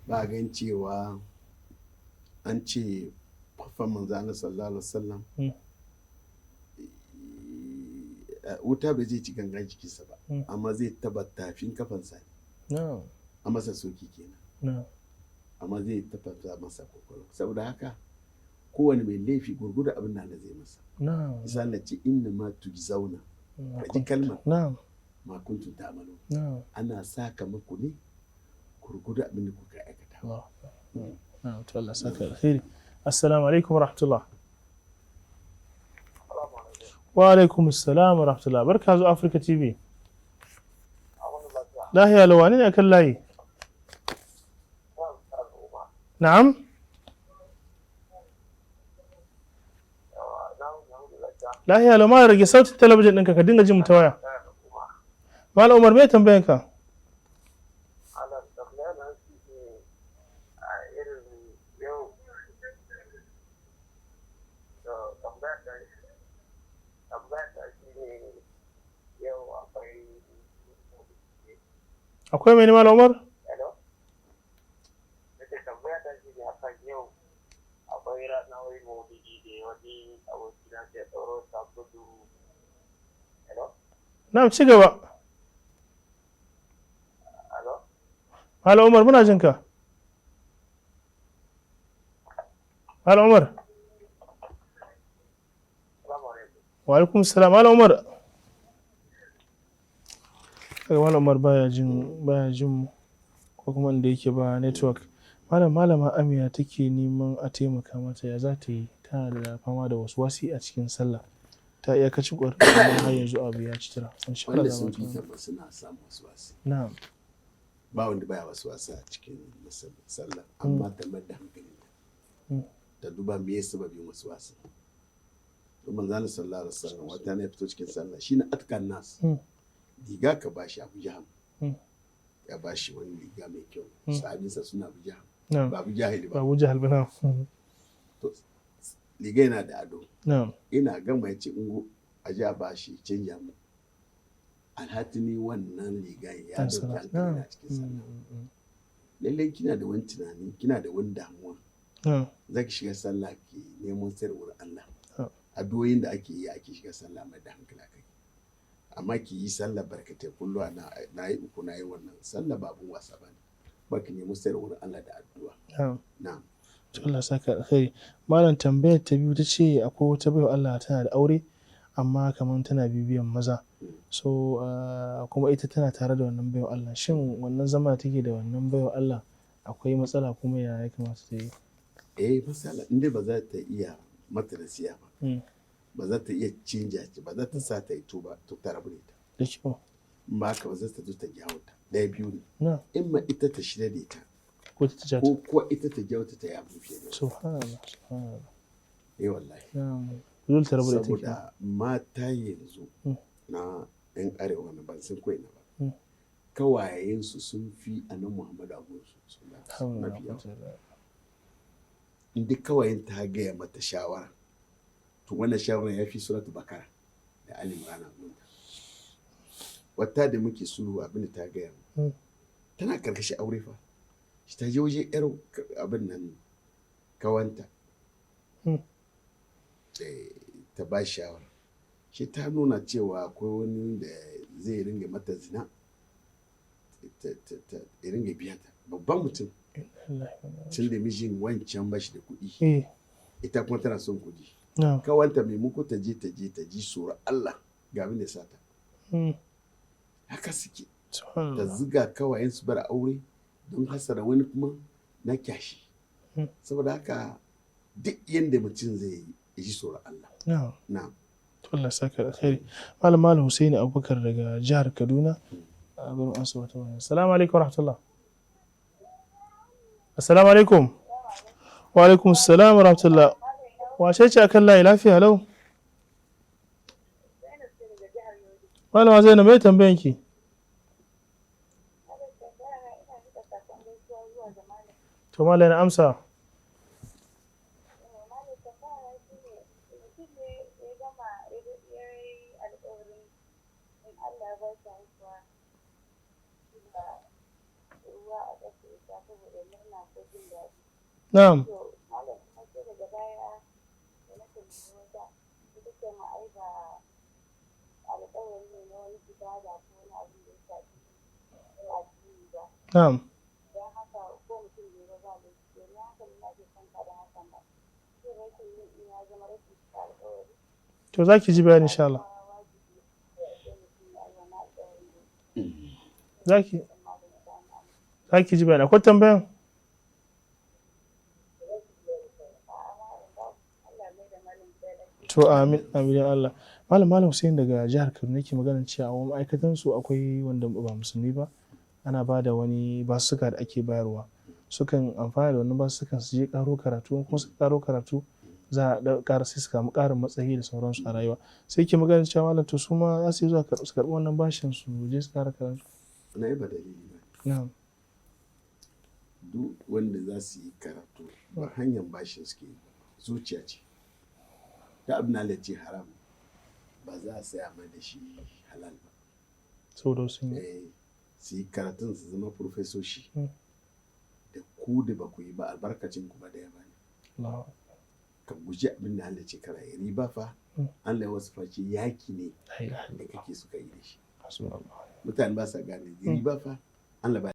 ba gan cewa an ce fafan manzo Allah sallallahu alaihi wasallam wuta bai zai ci gangan jikinsa ba amma zai taba tafin kafansa ne a masa soki kenan amma zai taba masa kokoro saboda haka kowane mai laifi gurguda abin da zai masa isa Allah ce inna ma tujzauna kaji kalma ma kuntum ta'malu ana saka muku ne gurguda abin da kuka aikata to Allah saka alkhairi. Assalamu alaikum warahmatullah. Wa alaikum assalam warahmatullah. Barka zuwa Africa TV. Lahiya lawani ne akan layi. Na'am. Lahiya lau ma rage sautin talabijin ɗinka ka dinga jin mu ta waya. Malam Umar me tambayan ka? Akwai mai Malam Umar? Akwai rana wai maulidi da wani abokina ke tsoro ta kudu. Na ci gaba. Malam Umar muna jin ka. Malam Umar. Wa alaikum salam. Malam Umar. Malam Umar baya jin mu ko kuma inda yake ba network. Malama Amiya take neman a taimaka mata ya za ta yi, tana da fama da waswasi a cikin sallah. Ta iya kaci ƙwarar amma har yanzu abu ya ci tara. Wanda sun fi tabbas suna samun waswasi. Na'am. Ba wanda baya waswasi a cikin sallah amma ta mai da hankali. Ta duba me ya sababin waswasi. To manzo Allah sallallahu alaihi wasallam wata ne fito cikin sallah shine atkan nas. Diga ka bashi Abu Jahal. Ya bashi wani riga mai kyau. Sahabinsa suna Abu Jahal. Ba Abu Jahil ba. Abu Jahal ba na. To riga yana da ado. Na'am. Ina gama ya ce ungo a ji a bashi canja mu. Alhatini wannan riga ya dauki hankali na cikin sallah. Lallai kina da wani tunani, kina da wani damuwa. Za ki shiga sallah ki neman sayarwar Allah. Addu'o'in da ake yi ake shiga sallah mai da hankali kai. Amma ki yi sallah barkatai kullu na yi uku na yi wannan sallah ba abun wasa ba ne. Ba ki nemi sayarwar Allah da addu'a. Na'am. To Allah saka alkhairi. Malam tambayar ta biyu ta ce akwai wata baiwa Allah tana da aure amma kamar tana bibiyan maza. So kuma ita tana tare da wannan baiwa Allah. Shin wannan zama take da wannan baiwa Allah akwai matsala kuma ya kamata ta yi? Matsala inda ba za ta iya mata nasiya ba. Ba za ta iya canja ce ba za ta sa ta yi tuba to ta rabu da ita. Da kyau. Ba haka ba za ta zo ta gyawo ta. Ɗaya biyu ne. Na. In ma ita ta shirya da ita. Ko ta jata. Ko ita ta gyawo ta yi abu fiye da. Subhanallah. Wallahi. Dole ta rabu da ita. Saboda mata yanzu na ‘yan arewa na ban san ko ina ba. Kawayensu sun fi anan Muhammadu Agunsu. Mafi yawa. In duk kawayen ta gaya mata shawara. To wannan shawara ya fi suratu Bakara da Ali Imran abinda. Wata da muke sulhu abin da ta gaya mu. Tana karkashin aure fa. Shi ta je waje yar abin nan kawanta. Ta ba shawara. Shi ta nuna cewa akwai wani da zai ringa mata zina. Ta ringa biya ta. Babban mutum. Tun da mijin wancan bashi da kuɗi. Ita kuma tana son kuɗi. Kawanta mai muku ta je ta ji tsoron Allah ga abin da sata. Haka suke. Ta ziga kawayen su bar aure don hasara wani kuma na kyashi. Saboda haka duk yadda mutum zai yi ji tsoron Allah. Na'am. Allah saka alkhairi. Malam Husaini Abubakar daga jihar Kaduna. A gurin ansa wata wani. Assalamu alaikum warahmatullah. Assalamu alaikum. Wa alaikum assalam warahmatullah. Wace ce akan layi lafiya lau? Malama Zainab mai tambayan ki? To malai na amsa. na'am na'am to za ki ji bayani insha Allah. Za ki ji bayani. Akwai tambayan? To amin amin ya Allah. Malam Hussein daga jihar Kaduna yake maganar cewa a ma'aikatan su akwai wanda ba musulmi ba ana ba da wani basussuka da ake bayarwa. Sukan amfana da wannan basussukan su je ƙaro karatu kuma su ƙaro karatu za a ƙara sai su samu ƙarin matsayi da sauransu a rayuwa. Sai ke maganar cewa malam to su ma za su yi zuwa su karɓi wannan bashin su je su ƙara karatu. Na yi ba dalili ba. Na'am. Duk wanda za su yi karatu ba hanyar bashin suke yi zuciya ce. Da abin da ce haram ba za a saya mai da shi halal ba. Saboda sun yi. Su yi karatun su zama profesoshi. Da ku da ba ku yi ba albarkacin ku ba da yaba ne. Ka guji abin da Allah ce kara yi riba fa Allah ya wasu face yaki ne da kake suka yi da shi. Mutane ba sa gane riba fa Allah ba